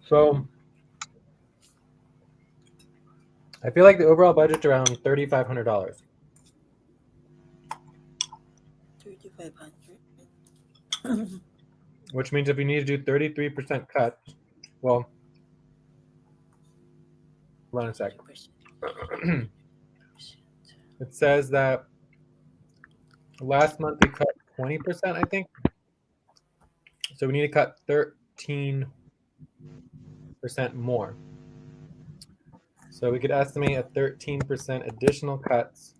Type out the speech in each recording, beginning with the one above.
So I feel like the overall budget's around $3,500. 3,500. Which means if we need to do 33% cut, well, hold on a sec. It says that last month we cut 20%, I think. So we need to cut 13% more. So we could estimate a 13% additional cuts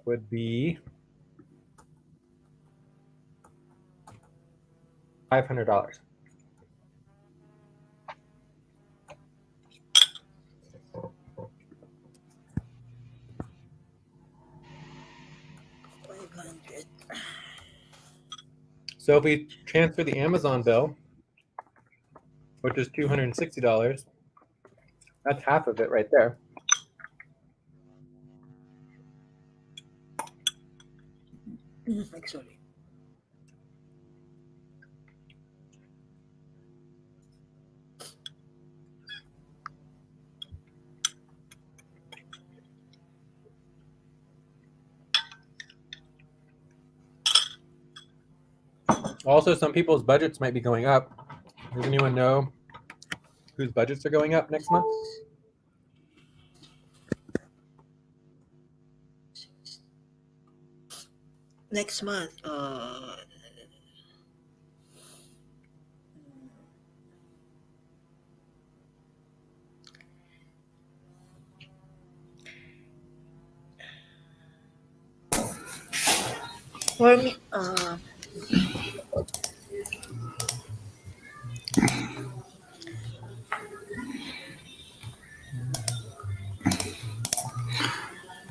would be $500. So if we transfer the Amazon bill, which is $260, that's half of it right there. Actually. Also, some people's budgets might be going up. Does anyone know whose budgets are going up next month? Next month, for me,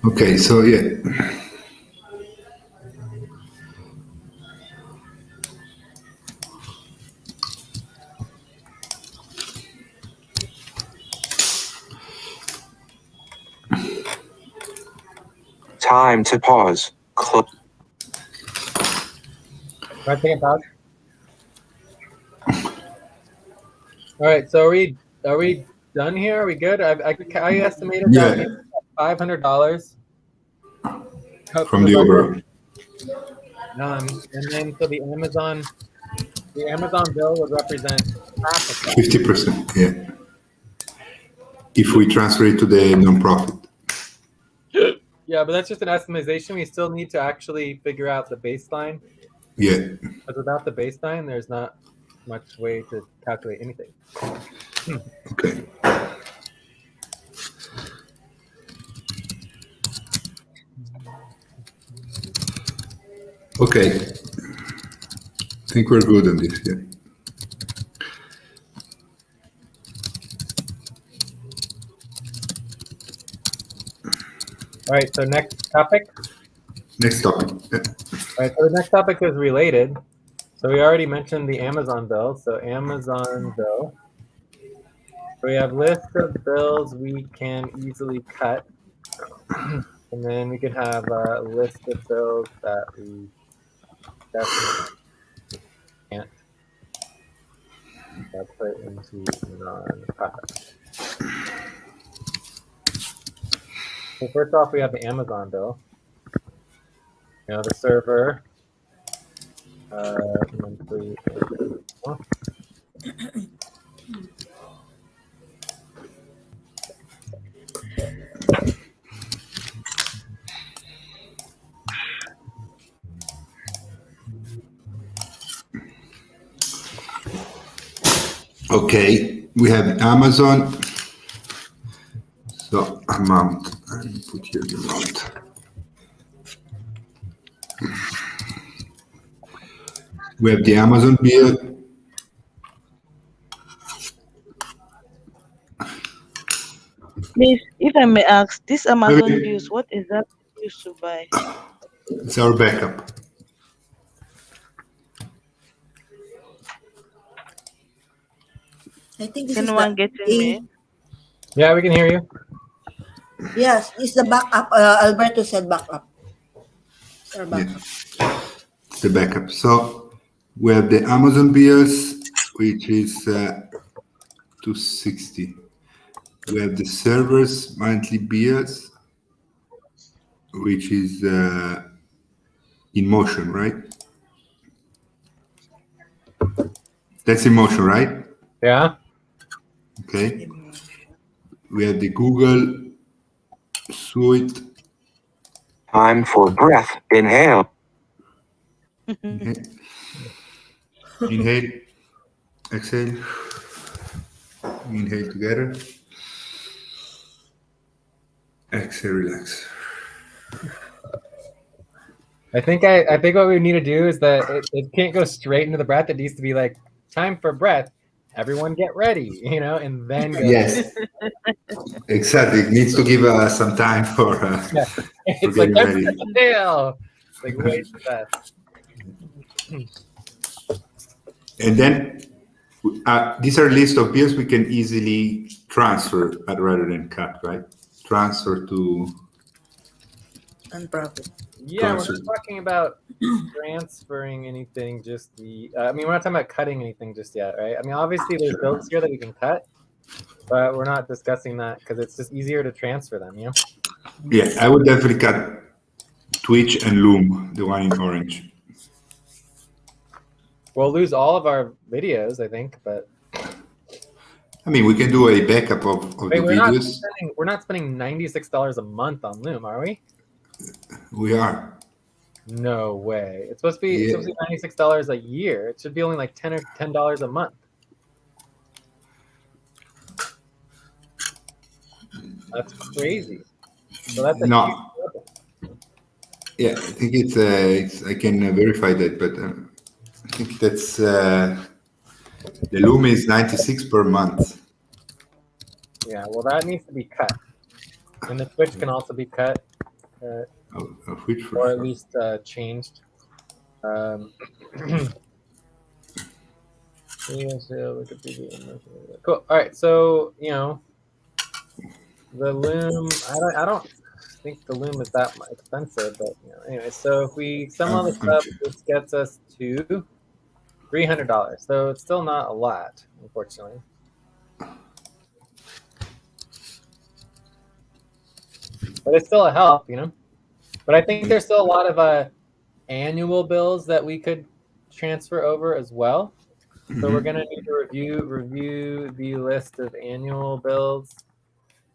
Okay, so yeah. Time to pause. Can I take a pause? All right, so are we done here? Are we good? I estimated that we $500 From the overall. and then so the Amazon bill would represent half of that. 50%, yeah. If we transfer it to the nonprofit. Yeah, but that's just an estimation. We still need to actually figure out the baseline. Yeah. Because without the baseline, there's not much way to calculate anything. Okay. Okay. I think we're good on this, yeah. All right, so next topic. Next topic. Yeah. All right, so the next topic is related. So we already mentioned the Amazon bill. So Amazon bill. So we have list of bills we can easily cut. And then we could have a list of bills that we definitely can't put into non-profit. So first off, we have the Amazon bill. You know, the server, monthly. Okay, we have Amazon. So amount, I put here the amount. We have the Amazon bill. Please, if I may ask, this Amazon bills, what is that used to buy? It's our backup. I think this Can is one get in me? Yeah, we can hear you. Yes, it's the backup. Alberto said backup. Or backup. Yeah. The backup. So we have the Amazon bills, which is 260. We have the server's monthly bills, which is in motion, right? That's in motion, right? Yeah. Okay. We have the Google Suite. Time for breath. Inhale. Inhale, inhale, exhale, inhale together. Exhale, relax. I think what we need to do is that it can't go straight into the breath. It needs to be like time for breath. Everyone get ready, and then go. Yes, exactly. It needs to give some time for Yeah. It's like getting ready. exhale. Like wait for that. And then these are a list of bills we can easily transfer rather than cut, right? Transfer to Non-profit. Yeah, we're transfer. not talking about transferring anything just I mean, we're not talking about cutting anything just yet, right? I mean, obviously there's bills here that we can cut, but we're not discussing that because it's just easier to transfer them, Yeah, I would definitely cut Twitch and Loom, the one in orange. We'll lose all of our videos, I think, but I mean, we can do a backup of wait, the videos. we're not spending $96 a month on Loom, are we? We are. No way. It's supposed to be $96 a year. It should be only like $10 a month. That's crazy. So that's a No. huge difference. Yeah, I think it's I can verify that, but I think that's the Loom is 96 per month. Yeah, well, that needs to be cut, and the Twitch can also be cut, Of which for or at sure. least changed. Cool. All right, so the Loom. I don't think the Loom is that expensive, but anyway. So if we sum all this up, this gets us to $300. So it's still not a lot, unfortunately. But it's still a help, But I think there's still a lot of annual bills that we could transfer over as well. So we're gonna need to review the list of annual bills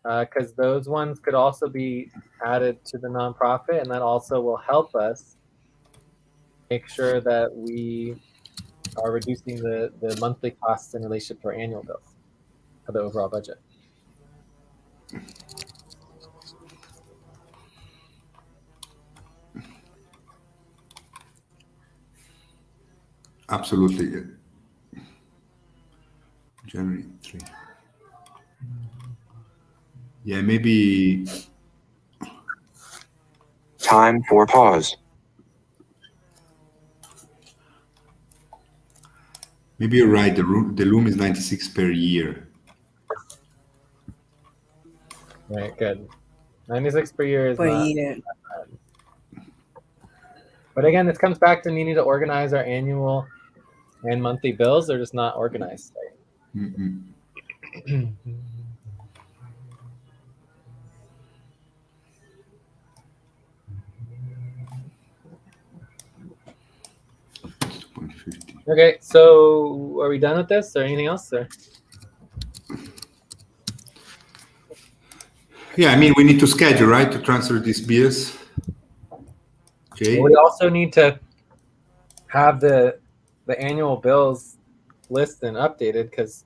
because those ones could also be added to the nonprofit, and that also will help us make sure that we are reducing the monthly costs in relation to our annual bills for the overall budget. Absolutely. Yeah. January 3. Yeah, maybe. Time for pause. Maybe you're right. The Loom is 96 per year. Right, good. 96 per year is Per not. year. But again, this comes back to needing to organize our annual and monthly bills. They're just not organized. Okay, so are we done with this or anything else? Or? Yeah, I mean, we need to schedule, right, to transfer these bills. Okay. We also need to have the annual bills list and updated because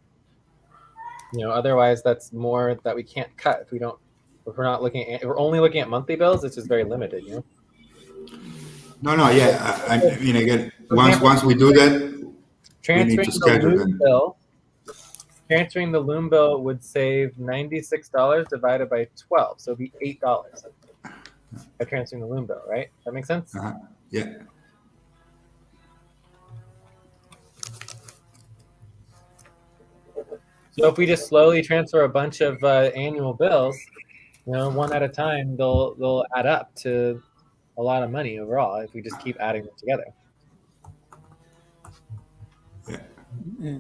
otherwise that's more that we can't cut if we're only looking at monthly bills. It's just very limited. No, yeah. I mean, again, once we do that, we need to schedule them. Transferring the Loom bill would save $96 divided by 12, so it'd be $8 by transferring the Loom bill, right? That makes sense? Yeah. So if we just slowly transfer a bunch of annual bills, one at a time, they'll add up to a lot of money overall if we just keep adding them together. Yeah.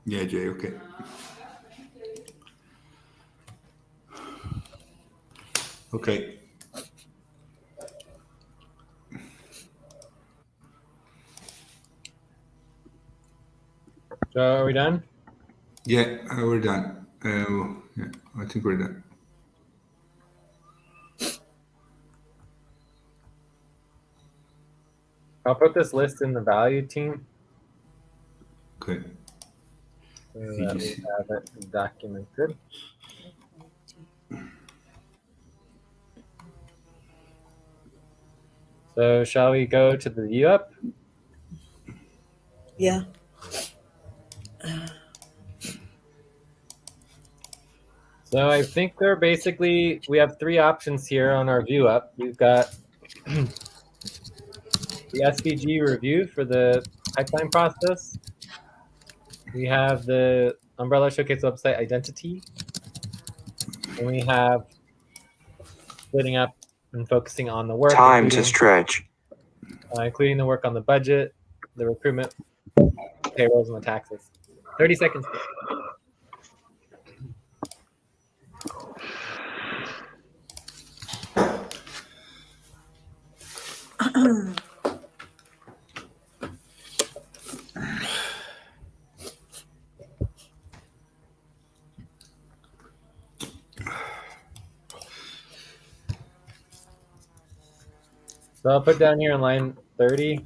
Yeah, Jay. Okay. Okay. So are we done? Yeah, we're done. Yeah, I think we're done. I'll put this list in the value team Okay. so that we have it documented. So shall we go to the view up? Yeah. So I think we have three options here on our view up. We've got the SVG review for the pipeline process. We have the Umbrella Showcase website identity. And we have splitting up and focusing on the work, Time to stretch. including the work on the budget, the recruitment, payrolls, and the taxes. 30 seconds. So I'll put down here in line 30,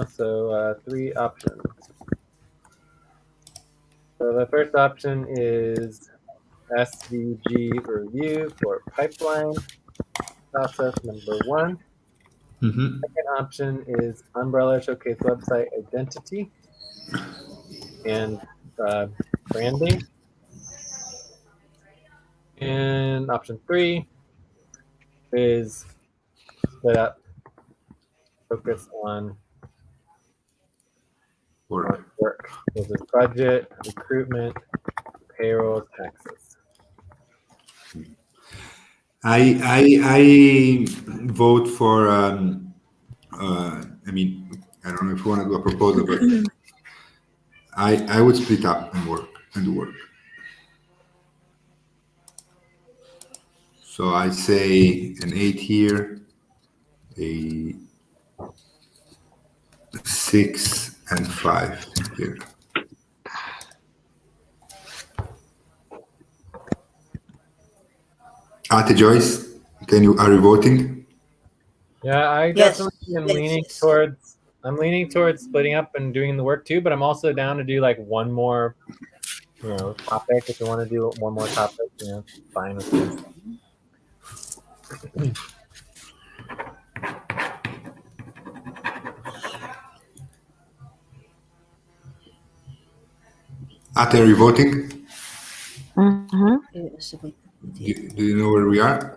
so three options. So the first option is SVG review for pipeline process number 1. Mm-hmm. Second option is Umbrella Showcase website identity and branding. And option 3 is split up, focus on Work. work. This is budget, recruitment, payroll, taxes. I vote for. I mean, I don't know if you want to do a proposal, but I would split up and do work. So I say an 8 here, a 6 and 5 here. Joyce, are you voting? Yeah, I Yes. definitely am Yes, leaning yes. towards. I'm leaning towards splitting up and doing the work too, but I'm also down to do like one more, topic. If you want to do one more topic, fine with me. Are you voting? Mm-hmm. Yes. Do you know where we are?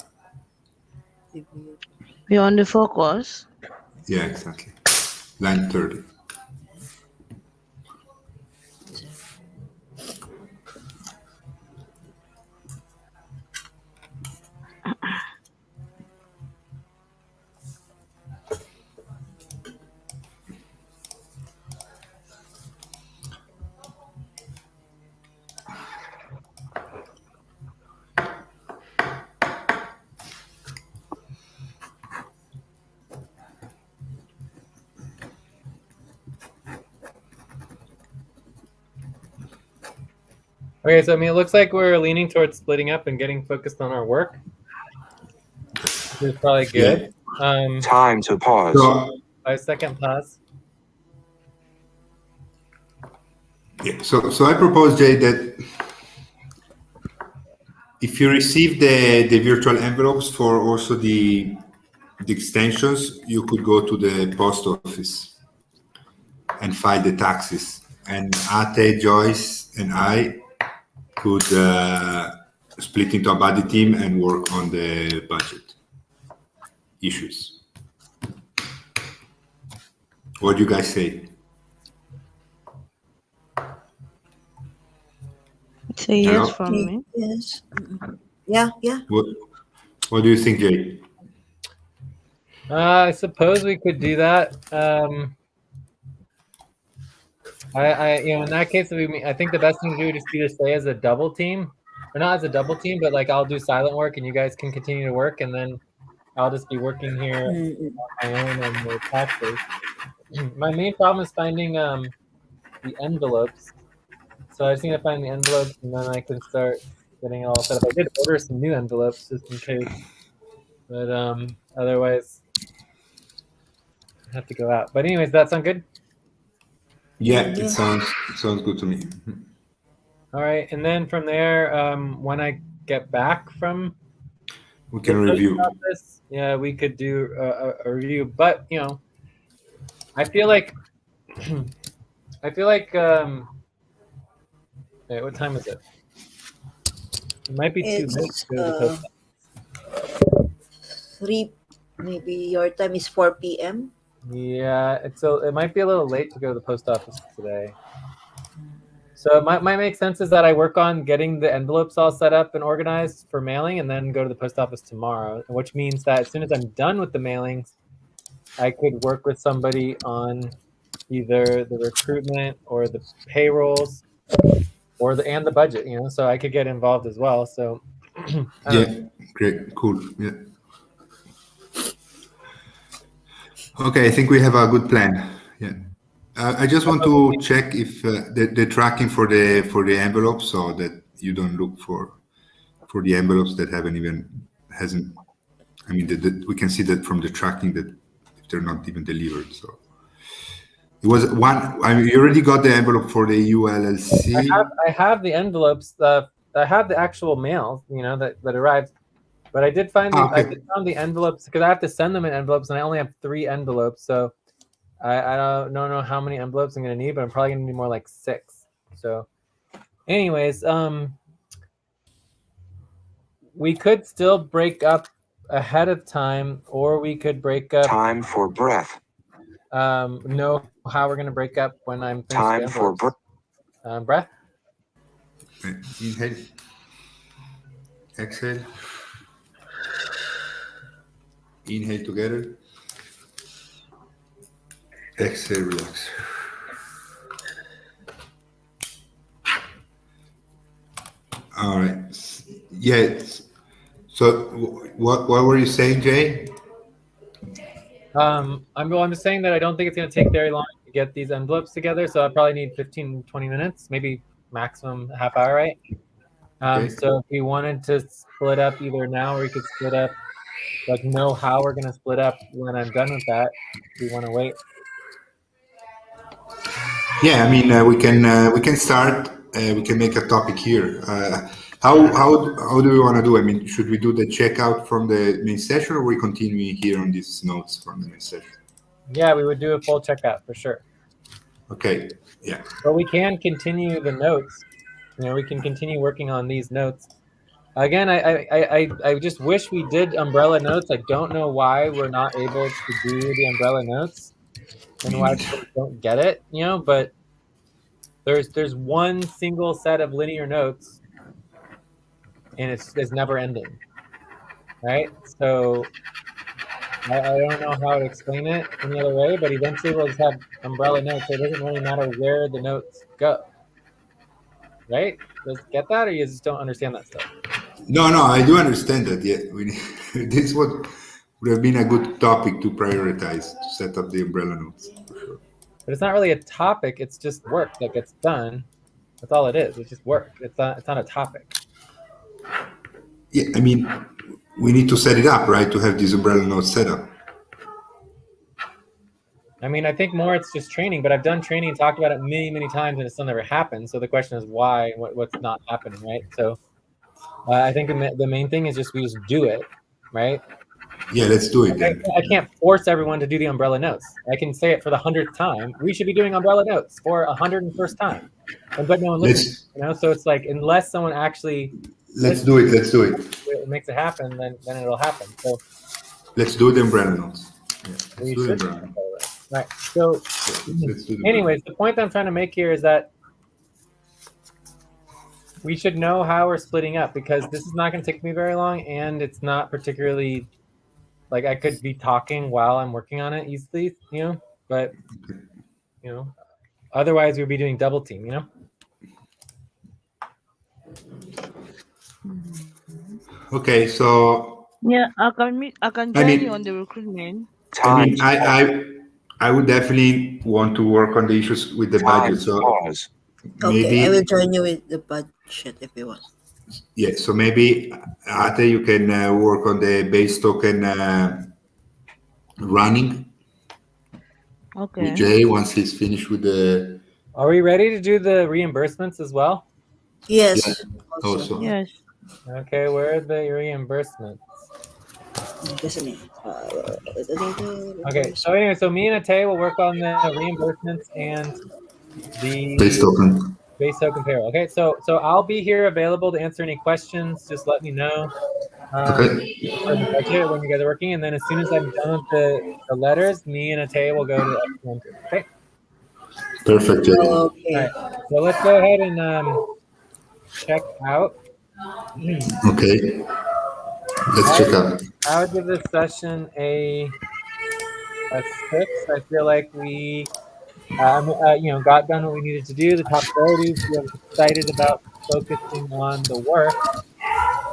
We're on the focus. Yeah, exactly. Line 30. Okay, so it looks like we're leaning towards splitting up and getting focused on our work. Which is probably good. Time to pause. So, 5-second pause. yeah, so I propose, Jay, that if you receive the virtual envelopes for also the extensions, you could go to the post office and file the taxes. And Ate, Joyce, and I could split into a buddy team and work on the budget issues. What do you guys say? It's a yes Hello? from me. Yes. Yeah, yeah. What do you think, Jay? I suppose we could do that. In that case, I think the best thing to do would just be to stay as a double team, or not as a double team, but like I'll do silent work and you guys can continue to work, and then I'll just be working here Mm-mm. on my own on the taxes. My main problem is finding the envelopes. So I just need to find the envelopes, and then I can start getting it all set up. I did order some new envelopes just in case, but otherwise I have to go out. But anyways, that sound good? Yeah, Yeah. it sounds good to me. All right, and then from there, when I get back from We the can post review. office, yeah, we could do a review. But I feel like I feel like wait, what time is it? It might be too late It's to go to the post 3, maybe your time is 4 p.m. Yeah, it might be a little late to go to the post office today. So it might make sense is that I work on getting the envelopes all set up and organized for mailing, and then go to the post office tomorrow. Which means that as soon as I'm done with the mailings, I could work with somebody on either the recruitment or the payrolls or the budget. So I could get involved as well. So I don't know. Yeah, great, cool. Yeah. Okay, I think we have a good plan. Yeah. I just want to check if the tracking for the envelopes, so that you don't look for the envelopes that hasn't. I mean, we can see that from the tracking that if they're not even delivered. So it was one. I mean, you already got the envelope for the ULLC. I have the envelopes. I have the actual mail, that arrived. But I did find I Okay. did found the envelopes because I have to send them in envelopes, and I only have 3 envelopes. So I don't know how many envelopes I'm going to need, but I'm probably going to need more like 6. So, anyways, we could still break up ahead of time, or we could break up. Time for breath. Know how we're going to break up when I'm finished Time the for envelopes. Breath. Inhale. Exhale. Inhale together. Exhale, relax. All right. Yes. So, what were you saying, Jay? I'm just saying that I don't think it's going to take very long to get these envelopes together. So I probably need 15, 20 minutes, maybe maximum a half hour, right? Okay. So if we wanted to split up either now, or we could split up, like know how we're going to split up when I'm done with that. If we want to wait. Yeah, I mean, we can start. We can make a topic here. How do we want to do? I mean, should we do the checkout from the main session, or we continue here on these notes from the main session? Yeah, we would do a full checkout for sure. Okay. Yeah. But we can continue the notes. We can continue working on these notes. Again, I just wish we did umbrella notes. I don't know why we're not able to do the umbrella notes and why people don't get it, but there's one single set of linear notes and it's never ending, right? So I don't know how to explain it any other way, but eventually we'll just have umbrella notes, so it doesn't really matter where the notes go, right? Does get that, or you just don't understand that stuff? No, I do understand that. Yeah, this would have been a good topic to prioritize to set up the umbrella notes for sure. But it's not really a topic, it's just work that gets done. That's all it is. It's just work. It's not a topic. Yeah, I mean, we need to set it up, right, to have this umbrella note set up. I mean, I think more it's just training, but I've done training and talked about it many, many times, and it still never happened. So the question is why, what's not happening, right? So I think the main thing is just we just do it, right? Yeah, let's do it then. I can't force everyone to do the umbrella notes. I can say it for the 100th time. We should be doing umbrella notes for 101st time, but no one listens. So it's like unless someone actually let's do it. It makes it happen, then it'll happen. So let's do the umbrella notes. Yeah, we should. Right. So, let's do anyways, the point that I'm trying to make here is that we should know how we're splitting up, because this is not going to take me very long, and it's not particularly like I could be talking while I'm working on it easily, but Otherwise, we'd be doing double team, you know? Okay, so Yeah, I can I join you on mean, the recruitment. Time to pause. I would definitely want to work on the issues with the Time budget. to So pause. Okay, I will maybe, join you with the budget if you want. yeah. So maybe Ate, you can work on the base token running with Okay. Jay once he's finished with the Are we ready to do the reimbursements as well? yeah. Yes, also. Also, Yes. Okay, where are the reimbursements? Just a minute. Okay, so anyway, so me and Ate will work on the reimbursements and base the token. base token payroll. Okay, so I'll be here available to answer any questions. Just let me know Okay, for the budget when you guys are working, and then as soon as I'm done with the letters, me and Ate will go to Excellent. Okay. perfect, Jay. All right. Okay. So let's go ahead and check out. Okay, let's check out. I would give this session a 6. I feel like we, got done what we needed to do. The top priorities. We are excited about focusing on the work,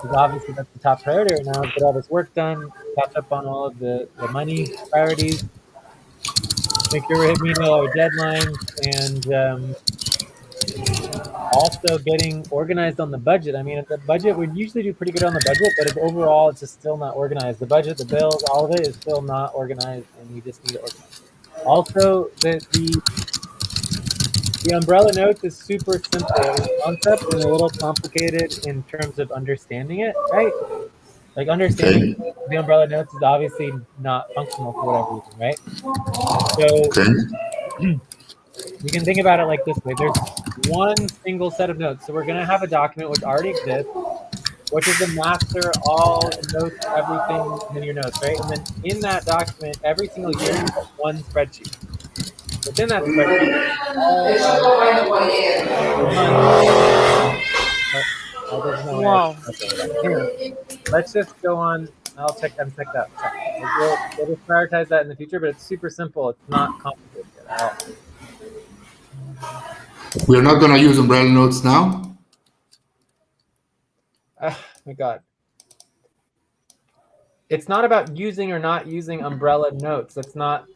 because obviously that's the top priority right now. Is get all this work done, catch up on all of the money priorities, make sure we're meeting all our deadlines, and also getting organized on the budget. I mean, the budget, we usually do pretty good on the budget, but overall, it's just still not organized. The budget, the bills, all of it is still not organized, and we just need to organize. Also, the umbrella notes is super simple in concept and a little complicated in terms of understanding it, right? Like understanding Okay, the umbrella notes is obviously not functional for whatever reason, right? So okay, you can think about it like this way. There's one single set of notes. So we're going to have a document which already exists, which is the master, all notes, everything in your notes, right? And then in that document, every single year, you have one spreadsheet. Within that spreadsheet, all of the money. But there's no way I Wow. can look over that. Anyway, let's just go on. I'll check that. Check. We'll just prioritize that in the future, but it's super simple. It's not complicated at all. we're not gonna use umbrella notes now. Oh my God. It's not about using or not using umbrella notes. That's not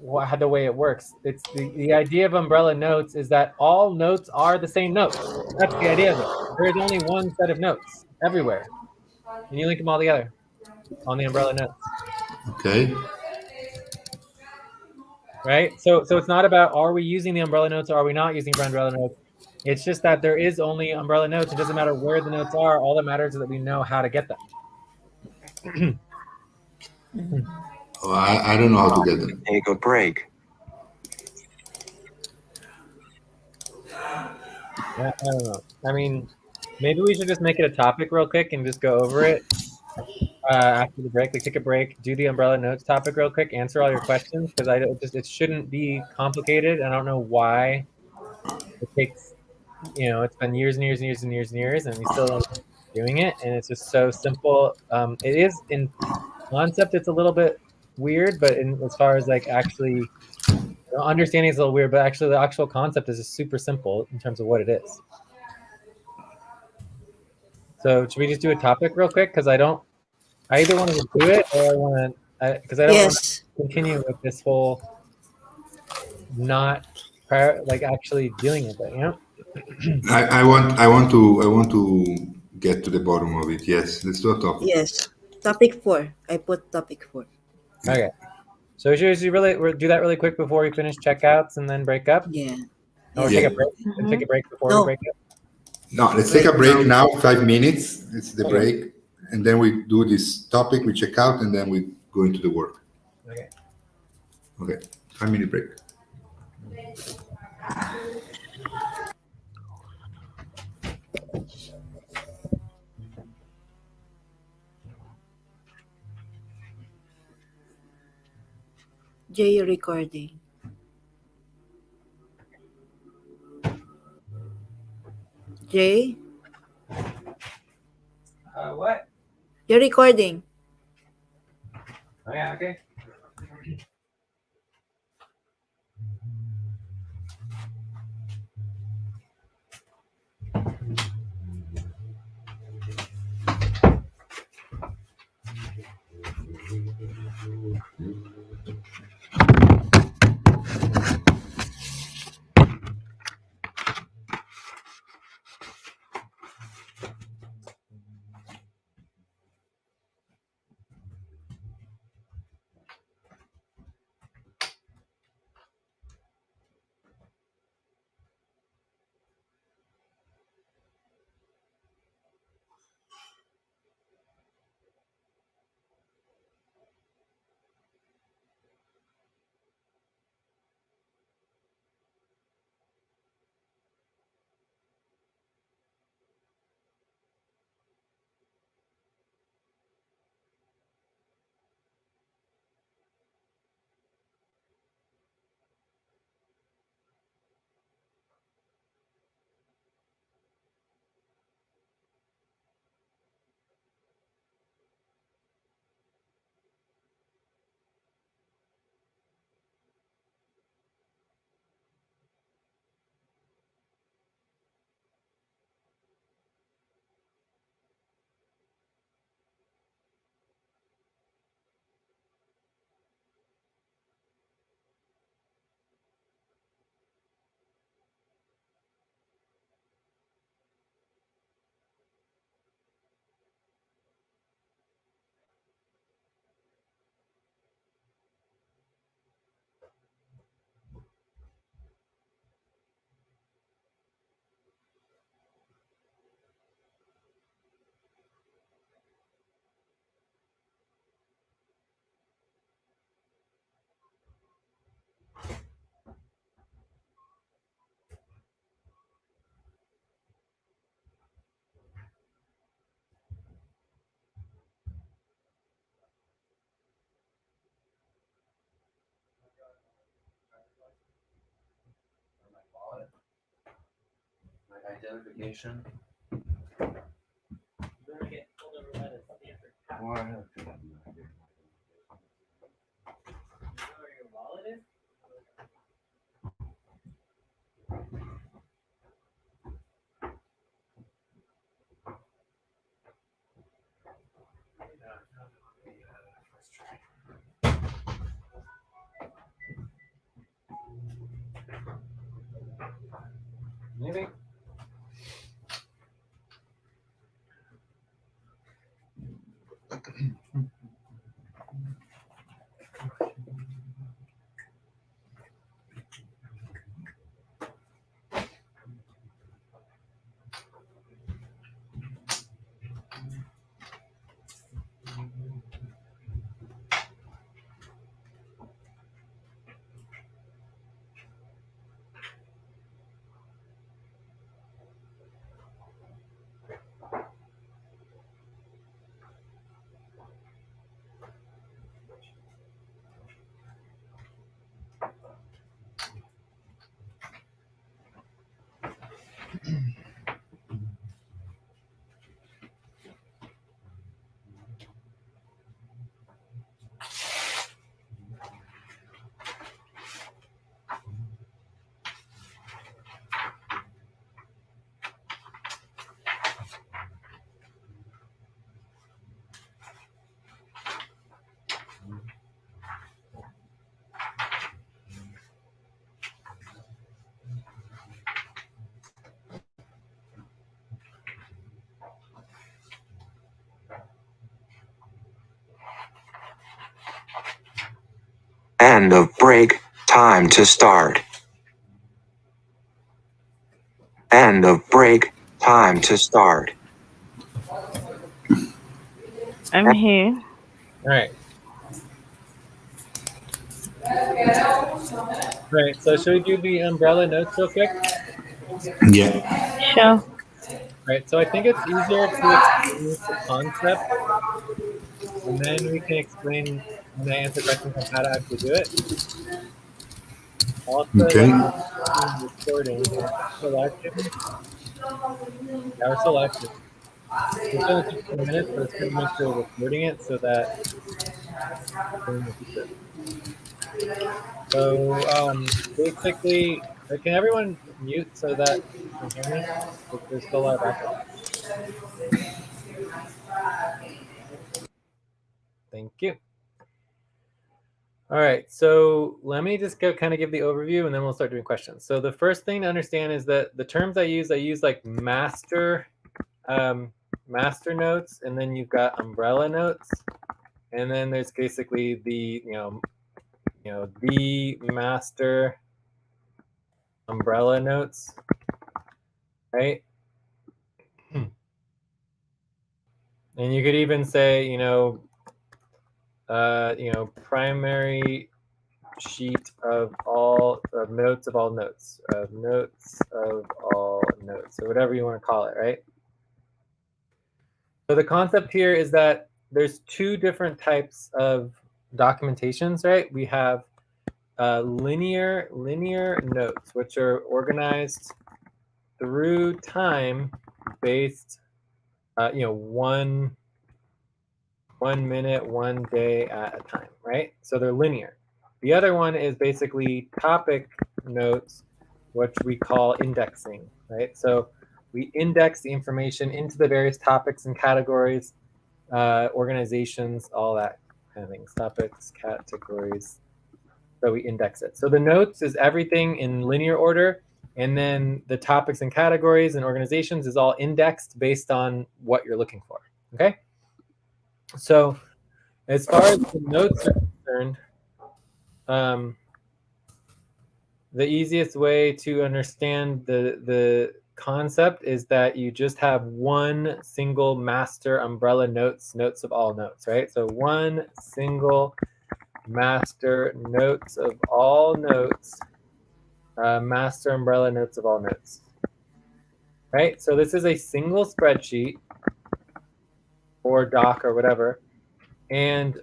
the way it works. It's the idea of umbrella notes is that all notes are the same notes. That's the idea of it. There is only one set of notes everywhere, and you link them all together on the umbrella notes, Okay, right? So it's not about are we using the umbrella notes or are we not using umbrella notes. It's just that there is only umbrella notes. It doesn't matter where the notes are. All that matters is that we know how to get them. oh, I don't know how to get them. Take a break. Yeah, I don't know. I mean, maybe we should just make it a topic real quick and just go over it after the break. Like take a break, do the umbrella notes topic real quick, answer all your questions, because it shouldn't be complicated. I don't know why it takes, it's been years and years and years and years and years, and we still are doing it, and it's just so simple. It is in concept, it's a little bit weird, but as far as like actually understanding is a little weird, but actually the actual concept is just super simple in terms of what it is. So should we just do a topic real quick? Because I either want to do it or I want to, because I don't want to Yes. continue with this whole not like actually dealing with it, I want to get to the bottom of it. Yes, let's do a topic. Yes. Topic 4. I put topic 4. Okay. So should we really do that really quick before we finish checkouts and then break up? Yeah. Or Yeah. take a break? And take a break before we No. break up? No, let's take a break now. 5 minutes. It's the Okay. break, and then we do this topic. We check out, and then we go into the work. Okay. Okay, 5 minute break. J recording. J, What? you're recording. Oh yeah, okay. Identification. Maybe. End of break. Time to start. End of break. Time to start. I'm here. All right. Right. So should we do the umbrella notes real quick? Yeah. Sure. Right. So I think it's easier to explain the concept, and then we can explain when I answer questions on how to actually do it. Also, Okay. like this is being recording. Are we still live streaming? Yeah, we're still live streaming. It's only take 10 minutes, but it's good to make sure we're recording it so that in the future. So basically, can everyone mute so that you can hear me? Because there's still a lot of background. Thank you. All right, so let me just kind of give the overview, and then we'll start doing questions. So the first thing to understand is that the terms I use like master notes, and then you've got umbrella notes, and then there's basically the the master umbrella notes, right? And you could even say primary sheet of all of notes of all notes, notes of all notes, or whatever you want to call it, right? So the concept here is that there's two different types of documentations, right? We have linear notes, which are organized through time based, one minute, 1 day at a time, right? So they're linear. The other one is basically topic notes, which we call indexing, right? So we index the information into the various topics and categories, organizations, all that kind of things, topics, categories. So we index it. So the notes is everything in linear order, and then the topics and categories and organizations is all indexed based on what you're looking for, okay? So as far as the notes are concerned, the easiest way to understand the concept is that you just have one single master umbrella notes of all notes, right? So one single master notes of all notes, master umbrella notes of all notes, right? So this is a single spreadsheet or doc or whatever, and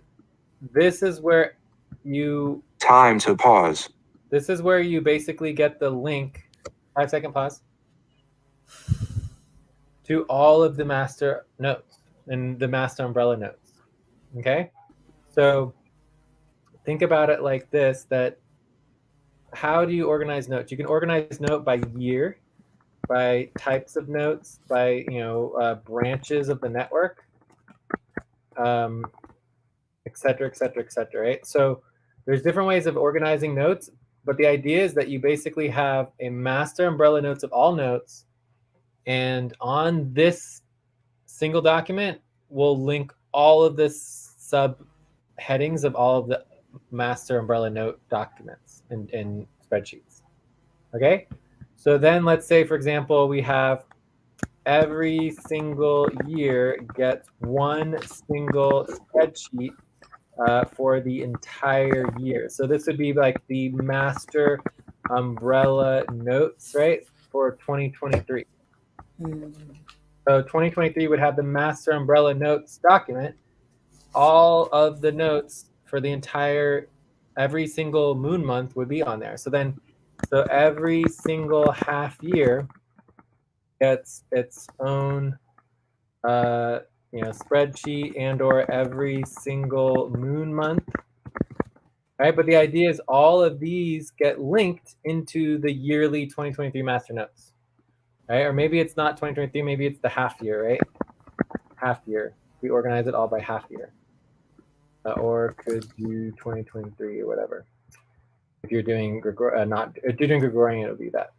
this is where you Time to pause. This is where you basically get the link, 5-second pause, to all of the master notes and the master umbrella notes, okay? So think about it like this, that how do you organize notes? You can organize note by year, by types of notes, by, branches of the network, et cetera, et cetera, et cetera, right? So there's different ways of organizing notes, but the idea is that you basically have a master umbrella notes of all notes, and on this single document, we'll link all of the subheadings of all of the master umbrella note documents in spreadsheets. Okay, so then let's say, for example, we have every single year gets one single spreadsheet for the entire year. So this would be like the master umbrella notes, right, for 2023. So 2023 would have the master umbrella notes document. All of the notes for the entire, every single moon month would be on there. So every single half year gets its own spreadsheet, and or every single moon month, right? But the idea is all of these get linked into the yearly 2023 master notes, right? Or maybe it's not 2023, maybe it's the half year, right? Half year. We organize it all by half year. Or could do 2023 or whatever. If you're doing if you're doing Gregorian, it'll be that.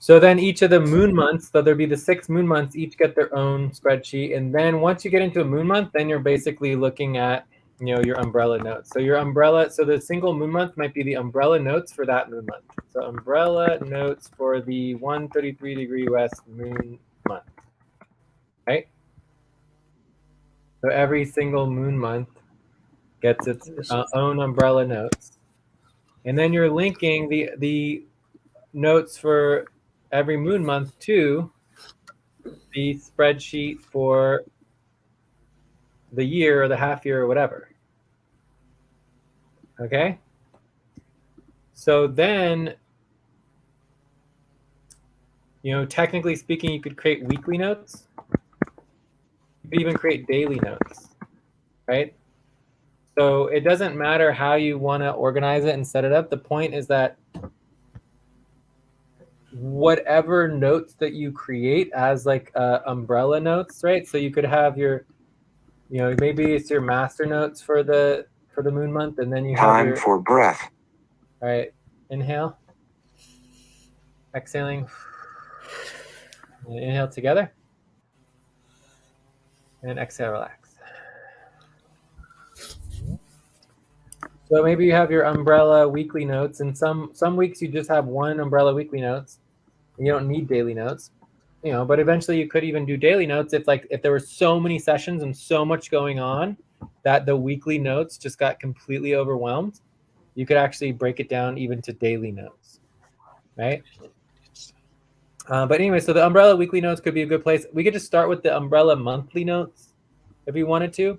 So then each of the moon months, so there'll be the 6 moon months, each get their own spreadsheet. And then once you get into a moon month, then you're basically looking at, your umbrella notes. So so the single moon month might be the umbrella notes for that moon month. So umbrella notes for the 133° west moon month, right? So every single moon month gets its own umbrella notes. And then you're linking the notes for every moon month to the spreadsheet for the year or the half year or whatever. Okay? So then, technically speaking, you could create weekly notes. You could even create daily notes, right? So it doesn't matter how you want to organize it and set it up. The point is that whatever notes that you create as like umbrella notes, right? So you could have your, maybe it's your master notes for for the moon month, and then you have Time your, for breath. all right, inhale, exhaling, and inhale together, and exhale, relax. So maybe you have your umbrella weekly notes, and some weeks you just have one umbrella weekly notes, and you don't need daily notes, you know. But eventually you could even do daily notes if there were so many sessions and so much going on that the weekly notes just got completely overwhelmed. You could actually break it down even to daily notes, right? But anyway, so the umbrella weekly notes could be a good place. We could just start with the umbrella monthly notes if we wanted to.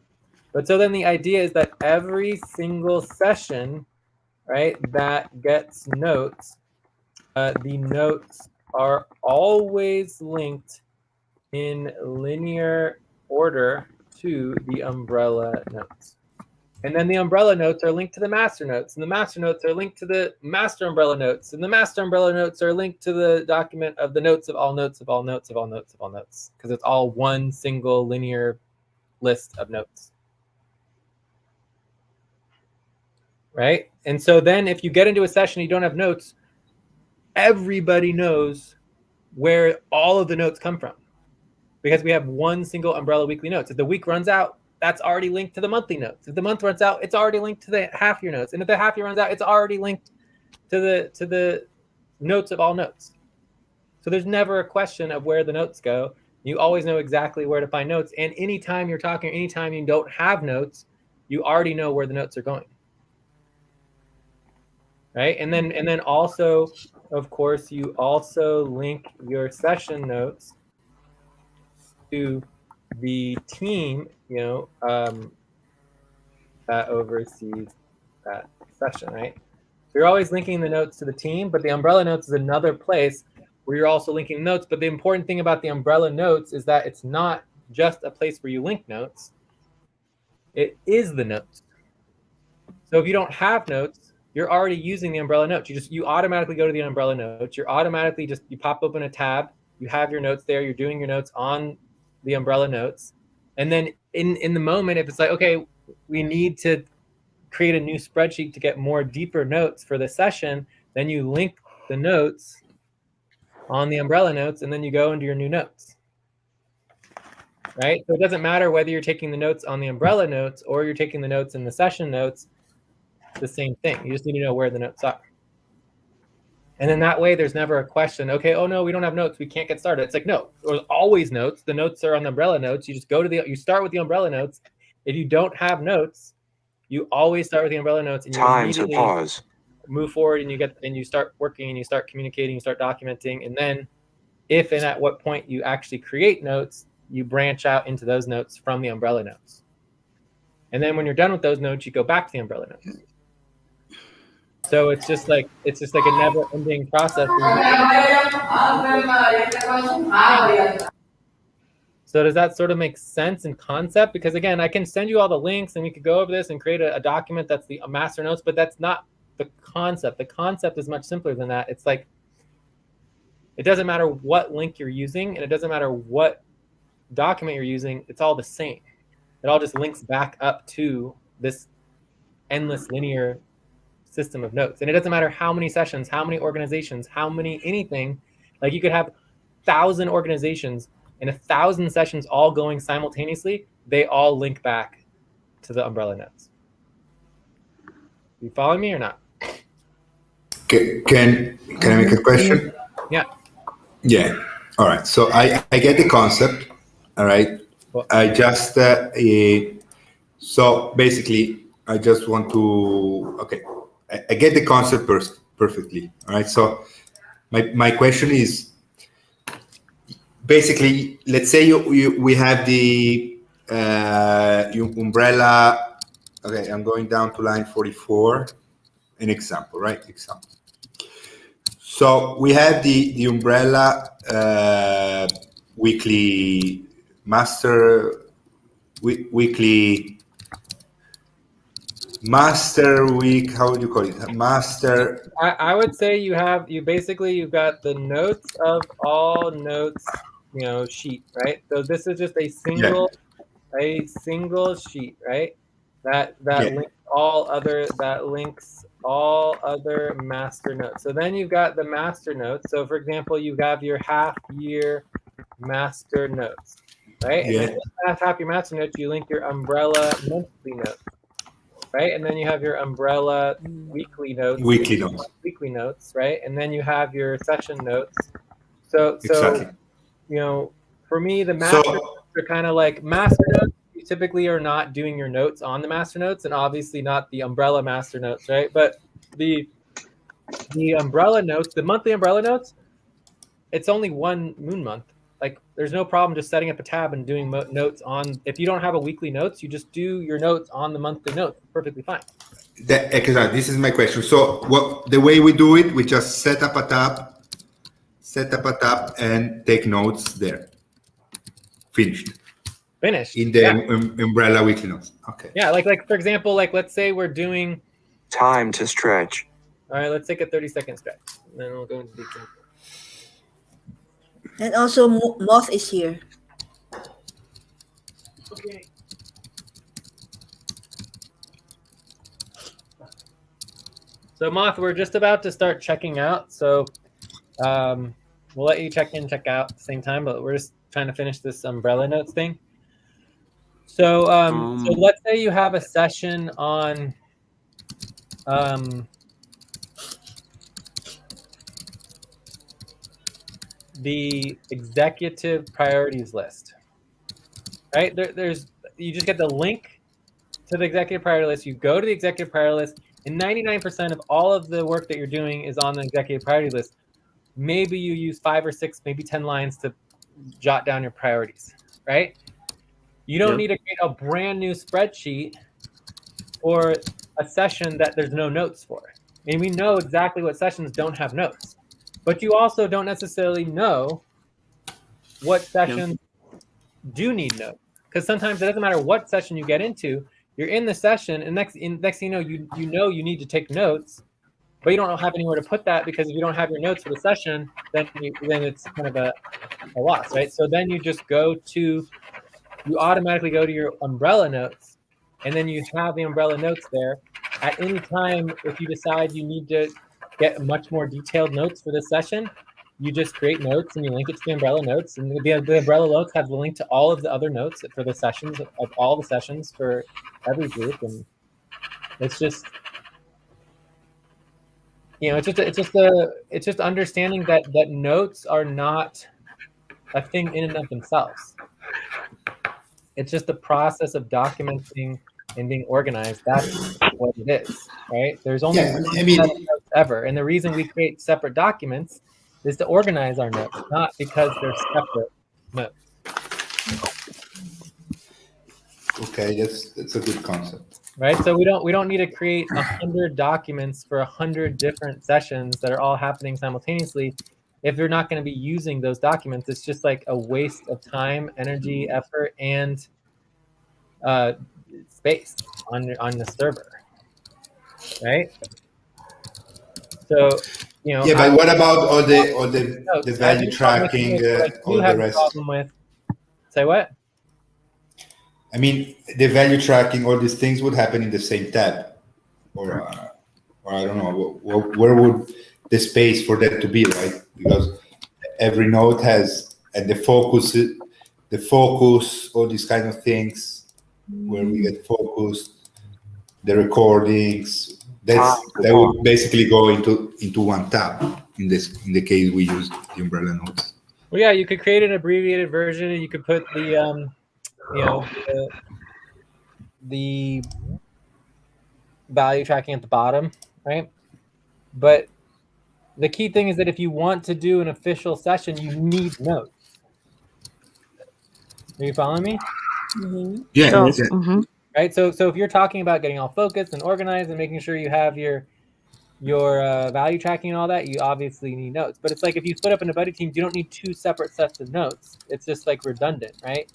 But so then the idea is that every single session, right, that gets notes, the notes are always linked in linear order to the umbrella notes. And then the umbrella notes are linked to the master notes, and the master notes are linked to the master umbrella notes, and the master umbrella notes are linked to the document of the notes of all notes of all notes of all notes of all notes, because it's all one single linear list of notes. Right? And so then if you get into a session and you don't have notes, everybody knows where all of the notes come from, because we have one single umbrella weekly notes. If the week runs out, that's already linked to the monthly notes. If the month runs out, it's already linked to the half year notes. And if the half year runs out, it's already linked to the notes of all notes. So there's never a question of where the notes go. You always know exactly where to find notes. And anytime you're talking, anytime you don't have notes, you already know where the notes are going. Right? And then also, of course, you also link your session notes to the team, that oversees that session, right? So you're always linking the notes to the team, but the umbrella notes is another place where you're also linking notes. But the important thing about the umbrella notes is that it's not just a place where you link notes. It is the notes. So if you don't have notes, you're already using the umbrella notes. You automatically go to the umbrella notes. You're automatically you pop open a tab. You have your notes there. You're doing your notes on the umbrella notes. And then in the moment, if it's like, okay, we need to create a new spreadsheet to get more deeper notes for the session, then you link the notes on the umbrella notes, and then you go into your new notes. Right? So it doesn't matter whether you're taking the notes on the umbrella notes or you're taking the notes in the session notes, the same thing. You just need to know where the notes are. And then that way there's never a question, okay, oh no, we don't have notes, we can't get started. It's like, no, there's always notes. The notes are on the umbrella notes. You just you start with the umbrella notes. If you don't have notes, you always start with the umbrella notes, and you Time to immediately pause. move forward, and you start working, and you start communicating, you start documenting. And then if and at what point you actually create notes, you branch out into those notes from the umbrella notes. And then when you're done with those notes, you go back to the umbrella notes. So it's just like a never-ending process. So does that sort of make sense in concept? Because again, I can send you all the links, and we could go over this and create a document that's the master notes, but that's not the concept. The concept is much simpler than that. It's like, it doesn't matter what link you're using, and it doesn't matter what document you're using. It's all the same. It all just links back up to this endless linear system of notes. And it doesn't matter how many sessions, how many organizations, how many anything. Like you could have 1,000 organizations and 1,000 sessions all going simultaneously. They all link back to the umbrella notes. You follow me or not? Can I make a question? Yeah. Yeah. All right. So I get the concept. All right. Cool. I just so basically I just want to I get the concept perfectly. All right. So my question is basically, let's say we have the umbrella. Okay, I'm going down to line 44. An example, right? Example. So we have the umbrella weekly master weekly master week. How would you call it? Master. I would say you've got the notes of all notes, sheet, right? So this is just a single sheet, right? That links links all other master notes. So then you've got the master notes. So for example, you have your half year master notes, right? And then half your master notes, you link your umbrella monthly notes, right? And then you have your umbrella weekly notes, weekly notes, right? And then you have your session notes. So exactly. For me, the master notes are kind of like master notes. You typically are not doing your notes on the master notes, and obviously not the umbrella master notes, right? But the umbrella notes, the monthly umbrella notes, it's only one moon month. Like, there's no problem just setting up a tab and doing notes on. If you don't have a weekly notes, you just do your notes on the monthly notes. Perfectly fine. Exactly. This is my question. So the way we do it, we just set up a tab, and take notes there. Finished. In the umbrella weekly notes. Okay. Yeah, like for example, like let's say we're doing time to stretch. All right, let's take a 30-second stretch. And then we'll go into detail. And also, Moth is here. Okay. So Moth, we're just about to start checking out. So we'll let you check in, check out at the same time, but we're just trying to finish this umbrella notes thing. So so let's say you have a session on the executive priorities list, right? You just get the link to the executive priority list. You go to the executive priority list, and 99% of all of the work that you're doing is on the executive priority list. Maybe you use 5 or 6, maybe 10 lines to jot down your priorities, right? You don't need to create a brand new spreadsheet for a session that there's no notes for. I mean, we know exactly what sessions don't have notes, but you also don't necessarily know what sessions do need notes, because sometimes it doesn't matter what session you get into. You're in the session, and next thing you know, you need to take notes, but you don't have anywhere to put that, because if you don't have your notes for the session, then it's kind of a loss, right? So then you automatically go to your umbrella notes, and then you have the umbrella notes there. At any time, if you decide you need to get much more detailed notes for this session, you just create notes and you link it to the umbrella notes, and the umbrella notes have the link to all of the other notes for the sessions of all the sessions for every group. And it's just, it's just understanding that notes are not a thing in and of themselves. It's just the process of documenting and being organized. That's what it is, right? There's only one set of notes ever, and the reason we create separate documents is to organize our notes, not because they're separate notes. Okay, that's a good concept. Right, so we don't need to create 100 documents for 100 different sessions that are all happening simultaneously. If you're not going to be using those documents, it's just like a waste of time, energy, effort, and space on the server, right? So, but what about all the value tracking, all the rest? Problem with. Say what? I mean, the value tracking, all these things would happen in the same tab, or I don't know, where would the space for that to be, right? Because every node has, and the focus, all these kind of things, where we get focused, the recordings, that would basically go into one tab in the case we use the umbrella nodes. Well, yeah, you could create an abbreviated version, and you could put the the value tracking at the bottom, right? But the key thing is that if you want to do an official session, you need notes. Are you following me? Mm-hmm. Yeah. Mm-hmm. Right. So if you're talking about getting all focused and organized and making sure you have your value tracking and all that, you obviously need notes. But it's like if you split up into buddy teams, you don't need 2 separate sets of notes. It's just like redundant, right?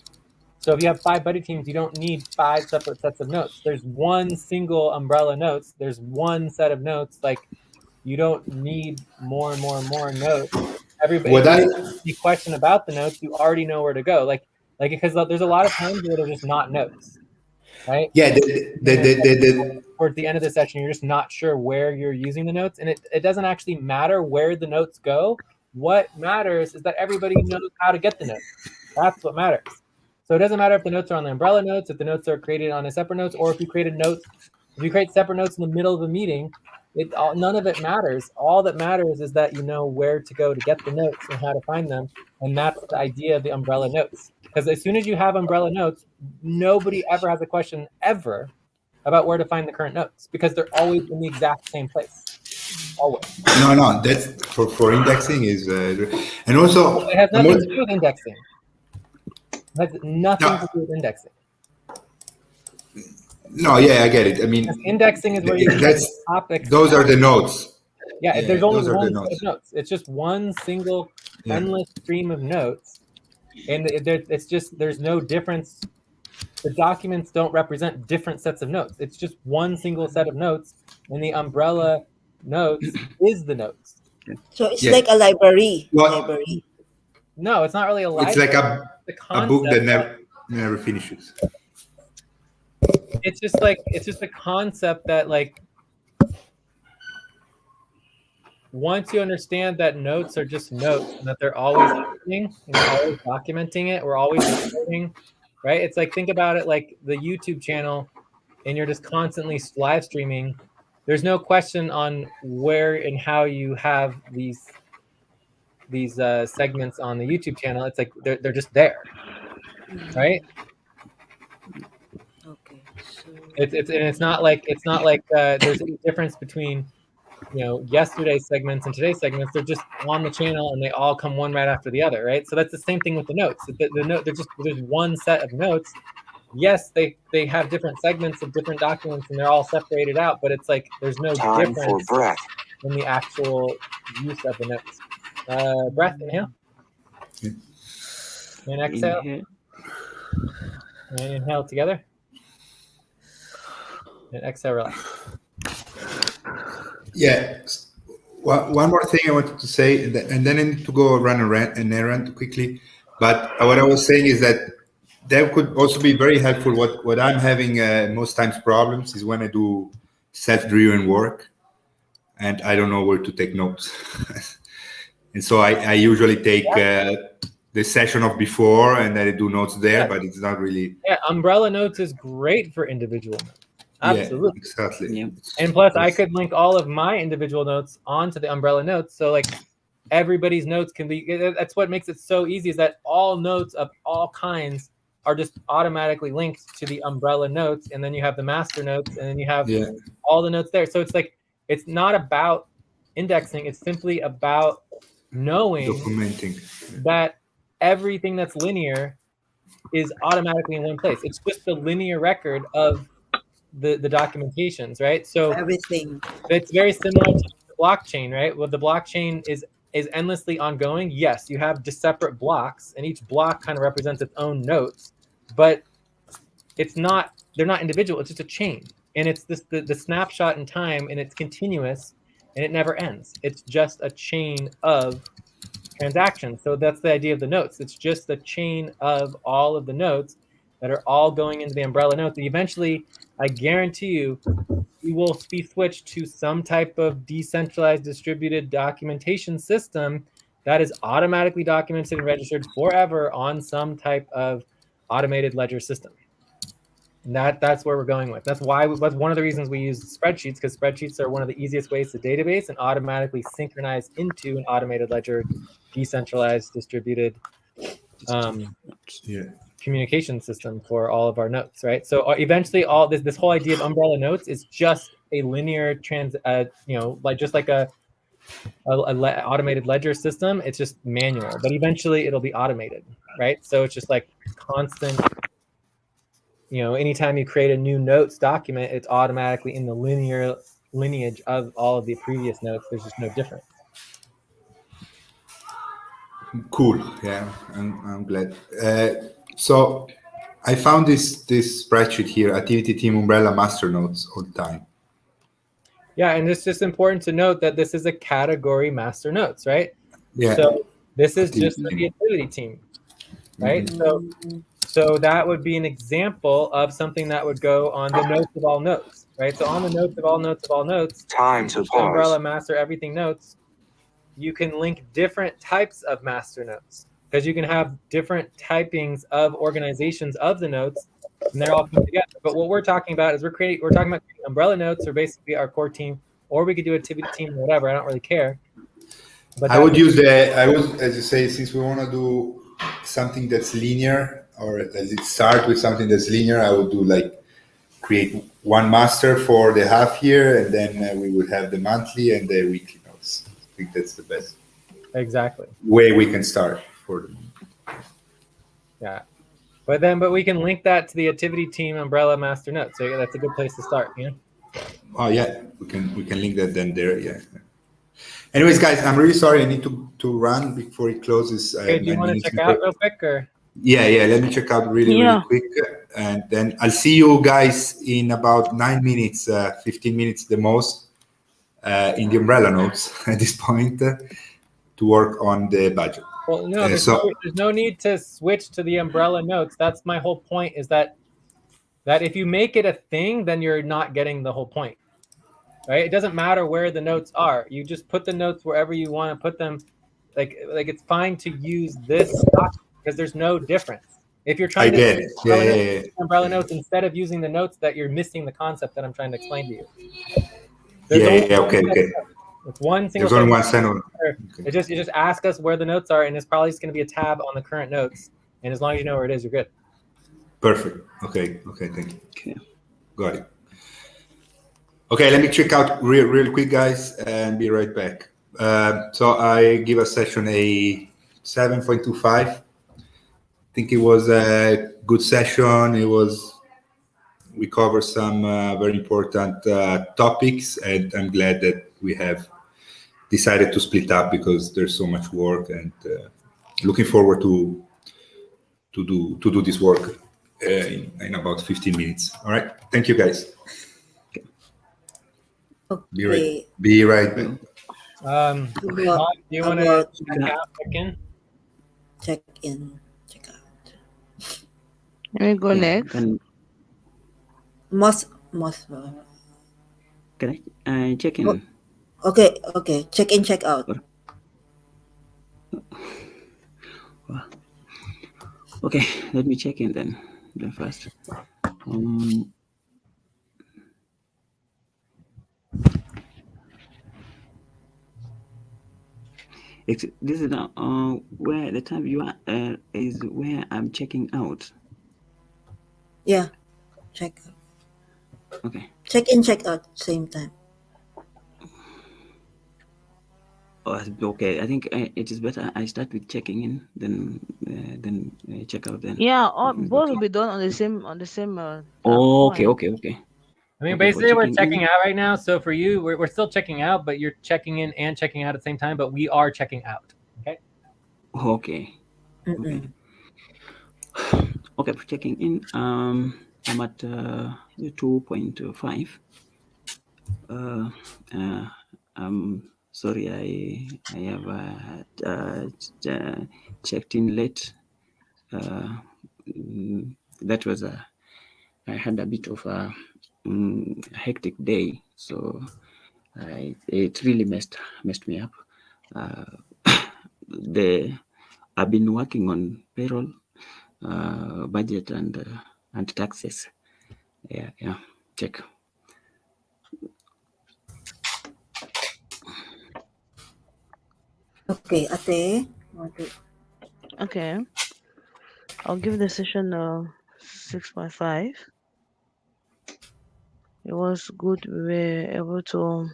So if you have 5 buddy teams, you don't need 5 separate sets of notes. There's one single umbrella notes. There's one set of notes. Like, you don't need more and more and more notes. Everybody, the question about the notes, you already know where to go. Like because there's a lot of times where they're just not notes, right? Yeah, the towards the end of the session, you're just not sure where you're using the notes, and it doesn't actually matter where the notes go. What matters is that everybody knows how to get the notes. That's what matters. So it doesn't matter if the notes are on the umbrella notes, if the notes are created on a separate notes, or if you create separate notes in the middle of a meeting, none of it matters. All that matters is that you know where to go to get the notes and how to find them. And that's the idea of the umbrella notes. Because as soon as you have umbrella notes, nobody ever has a question ever about where to find the current notes, because they're always in the exact same place. Always. No, that's for indexing is, and also It has nothing to do with indexing. It has nothing to do with indexing. No, yeah, I get it. I mean, indexing is where you topics. Those are the notes. Yeah, there's only one set of notes. It's just one single endless stream of notes, and it's just there's no difference. The documents don't represent different sets of notes. It's just one single set of notes, and the umbrella notes is the notes. So it's like a library. Library. No, it's not really a library. It's like a book that never finishes. It's just a concept that, like, once you understand that notes are just notes and that they're always happening and you're always documenting it, we're always recording, right? It's like, think about it like the YouTube channel, and you're just constantly live streaming. There's no question on where and how you have these segments on the YouTube channel. It's like they're just there, right? Okay. So It's not like there's a difference between yesterday's segments and today's segments. They're just on the channel and they all come one right after the other, right? So that's the same thing with the notes. There's one set of notes. Yes, they have different segments of different documents and they're all separated out, but it's like there's no difference in the actual use of the notes. Breath, inhale. And exhale. And inhale together. And exhale, relax. Yeah. One more thing I wanted to say, and then I need to go run an errand quickly. But what I was saying is that could also be very helpful. What I'm having most times problems is when I do self-driven work, and I don't know where to take notes. And so I usually take the session of before, and then I do notes there, but it's not really. Yeah, umbrella notes is great for individual notes. Absolutely. Yeah, exactly. Yeah. And plus, I could link all of my individual notes onto the umbrella notes. So, like, everybody's notes can be. That's what makes it so easy, is that all notes of all kinds are just automatically linked to the umbrella notes, and then you have the master notes, and then you have all the notes there. So it's like, it's not about indexing. It's simply about knowing that everything that's linear is automatically in one place. It's just the linear record of the documentations, right? So everything. It's very similar to the blockchain, right? Well, the blockchain is endlessly ongoing. Yes, you have just separate blocks, and each block kind of represents its own notes, but they're not individual. It's just a chain, and it's the snapshot in time, and it's continuous, and it never ends. It's just a chain of transactions. So that's the idea of the notes. It's just a chain of all of the notes that are all going into the umbrella notes. And eventually, I guarantee you, we will be switched to some type of decentralized distributed documentation system that is automatically documented and registered forever on some type of automated ledger system. And that's where we're going with. That's one of the reasons we use spreadsheets, because spreadsheets are one of the easiest ways to database and automatically synchronize into an automated ledger, decentralized distributed communication system for all of our notes, right? So eventually, all this whole idea of umbrella notes is just a linear like a automated ledger system. It's just manual, but eventually it'll be automated, right? So it's just like constant. Anytime you create a new notes document, it's automatically in the lineage of all of the previous notes. There's just no difference. Cool. Yeah, I'm glad. So I found this spreadsheet here, Activity Team Umbrella Master Notes all the time. Yeah, and it's just important to note that this is a category master notes, right? Yeah. So this is just for the activity team, right? So that would be an example of something that would go on the notes of all notes, right? So on the notes of all notes of all notes, Time to umbrella, pause. master, everything notes, you can link different types of master notes because you can have different typings of organizations of the notes, and they're all coming together. But what we're talking about is we're talking about creating umbrella notes, or basically our core team, or we could do Ativity team or whatever. I don't really care. But I would use I would, as you say, since we want to do something that's linear, or as it start with something that's linear, I would do like create one master for the half year, and then we would have the monthly and the weekly notes. I think that's the best exactly way we can start for them. Yeah. But we can link that to the Ativity team umbrella master note. So that's a good place to start. Yeah. Oh yeah, we can link that then there. Yeah. Anyways, guys, I'm really sorry. I need to run before it closes. Okay, do you want to check out real quick or? Yeah. Let me check out really Yeah. quick, and then I'll see you guys in about 9 minutes, 15 minutes the most, in the umbrella notes at this point, to work on the budget. Well, no, there's no need to switch to the umbrella notes. That's my whole point. Is that if you make it a thing, then you're not getting the whole point, right? It doesn't matter where the notes are. You just put the notes wherever you want to put them. Like it's fine to use this because there's no difference. If you're trying get to it. umbrella notes instead of using the notes, that you're missing the concept that I'm trying to explain to you. Okay. It's one single. There's only one sentence. Okay. You just ask us where the notes are, and it's probably just going to be a tab on the current notes. And as long as you know where it is, you're good. Perfect. Okay. Thank you. Okay. Got it. Okay, let me check out real quick, guys, and be right back. So I give a session a 7.25. I think it was a good session. We covered some very important topics, and I'm glad that we have decided to split up because there's so much work, and looking forward to do this work in about 15 minutes. All right, thank you, guys. Okay. Be right back. Do you want to check out? Let me go next. Can I check in? Okay. Check in, check out. Okay, let me check in then first. This is where the time you are is where I'm checking out. Yeah, check out. Okay. Check in, check out, same time. Oh, okay. I think it is better I start with checking in, then check out. Then yeah, both will be done on the same. Okay. I mean, basically, we're checking out right now. So for you, we're still checking out, but you're checking in and checking out at the same time. But we are checking out. Okay. Okay. Okay, for checking in, I'm at 2.5. I'm sorry, I have checked in late. That was I had a bit of a hectic day, so it really messed me up. I've been working on payroll, budget, and taxes. Yeah. Check. Okay, Ate. Okay. I'll give the session 6.5. It was good. We were able to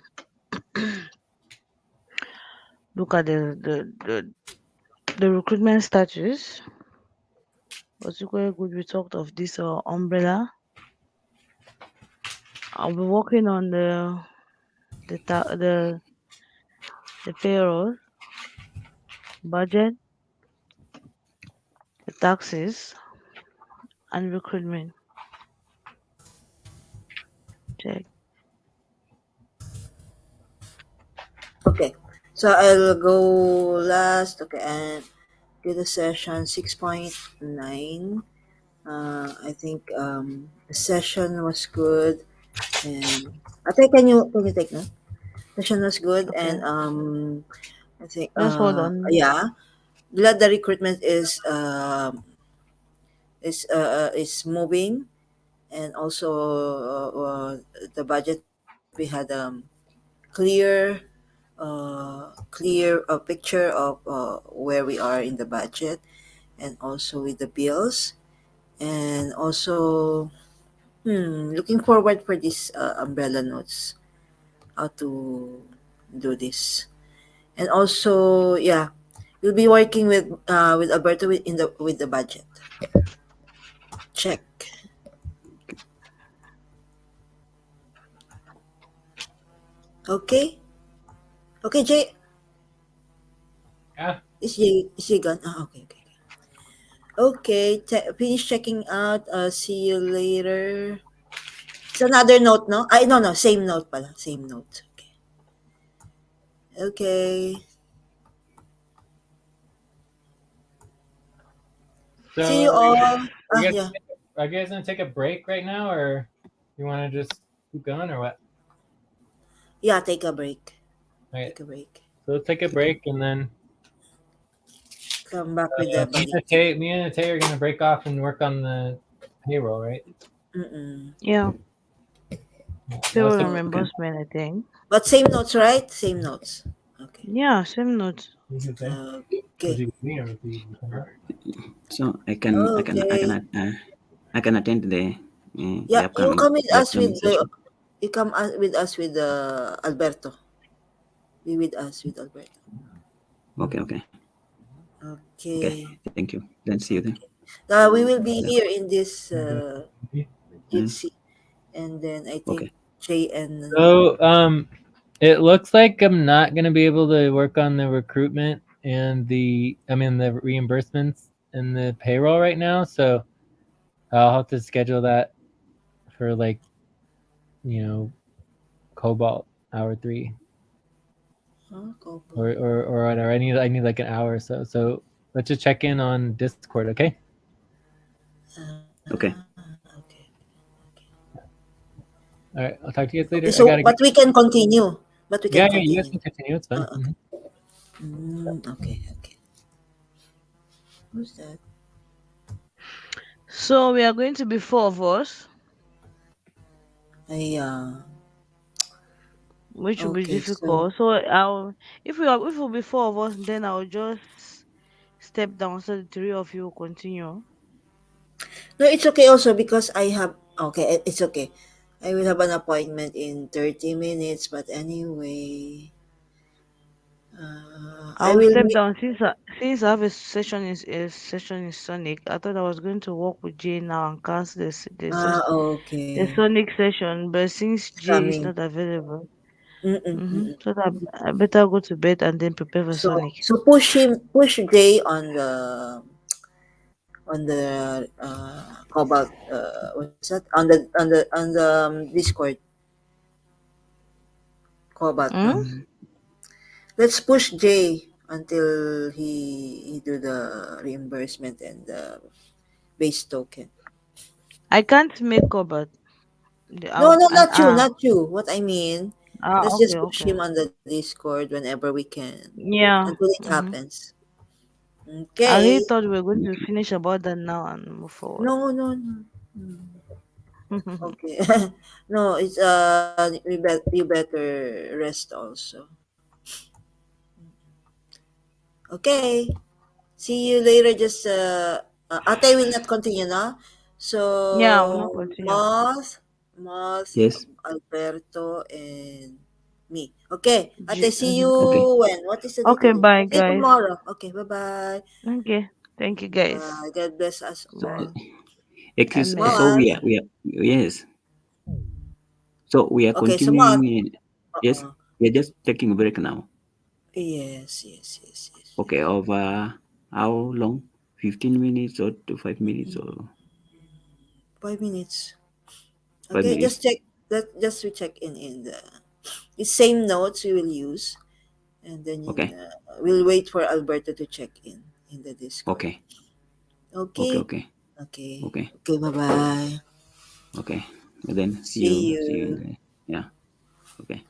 look at the recruitment status. It was equally good. We talked of this umbrella. I'll be working on the payroll, budget, the taxes, and recruitment. Check. Okay, so I'll go last. Okay, and do the session 6.9. I think the session was good, and I think can you take note? Session was good, Okay. and I think Just hold on. yeah, glad the recruitment is moving, and also the budget we had clear clear picture of where we are in the budget, and also with the bills, and also looking forward for this umbrella notes, how to do this, and also yeah, we'll be working with Alberto with the budget. Check. Okay. Okay, Jay. Yeah. Is he gone? Ah, okay, okay. Okay, finish checking out. See you later. It's another note, no? I no no same note pala, same note. Okay. Okay. See you So all. you guys, Yeah. are you guys gonna take a break right now, or you want to just keep going, or what? Yeah, take a break. Right. Take a break. So let's take a break, and then Come back with the budget. Me and Tay are gonna break off and work on the payroll, right? Mm-mm. Yeah. That was Payroll the, and Okay. reimbursement, I think. But same notes, right? Same notes. Okay. Yeah, same note. what did you say? Was Okay. you with me or was you with someone? So Okay. I can attend the Yeah, upcoming session. you come with us with Alberto. Be with us with Alberto. Okay, okay, okay. Okay. Thank you. Then see you then. Okay. We will be Yeah. here in this Mm, GC, and then I think okay. Jay and So it looks like I'm not gonna be able to work on the recruitment and the reimbursements and the payroll right now. So I'll have to schedule that for like Cobalt hour 3 Coco. or whatever. I need like an hour or so. So let's just check in on Discord, okay? Okay. Okay. All right, I'll talk to you guys Okay. later. I So, gotta but get. we can continue. But we Yeah, can yeah, you guys continue. can continue. It's fine. Okay. Okay. Okay. Who's that? So we are going to be four of us, I which will be okay. So difficult. So I'll if we'll be four of us, then I'll just step down so the three of you will continue. no, it's okay also because I have okay. It's okay. I will have an appointment in 30 minutes. But anyway, I I'll will step meet. down since I have a session in Sonic. I thought I was going to work with Jay now and cancel the Okay. Sonic session, but since It's Jay is coming. not available, Mm-mm, mm-mm. so that I better go to bed and then prepare for So Sonic. so push Jay on the Cobalt what's that on the Discord Cobalt, Hmm? no? Mm, Let's push Jay until he do the reimbursement and the base token. I can't make up, but No, no, and not you. What I mean, let's okay, just push okay. him on the Discord whenever we can Yeah. until it Mm-hmm. happens. I really Okay. thought we were going to finish about that now and move forward. No, no, no. Okay. No, it's you better rest also. Okay. See you later. Just Ate will not continue, no? Yeah, we'll So not continue. Moth, yes. Alberto, and me. Okay. Ate, see you Mm-hmm. Okay. when? What is the date Okay, today? bye, See you guys. tomorrow. Okay. Bye bye. Okay, thank you, guys. God bless us Bye. all. Excuse. So Amen. Moth. yes. So we are Okay. So continuing. Moth. Yes. Uh-uh. We are just taking a break now. Yes. Yes. Yes. Yes. Okay. Over how long? 15 minutes or to 5 minutes Mm, or 5 minutes. five Okay. minutes? Just check. Just we check in the same notes we will use, and then Okay. we'll wait for Alberto to check in the Discord. Okay. Okay. Okay. Okay. Okay. Okay. Okay. Bye bye. Okay. And then see See you in you. the, yeah. Okay.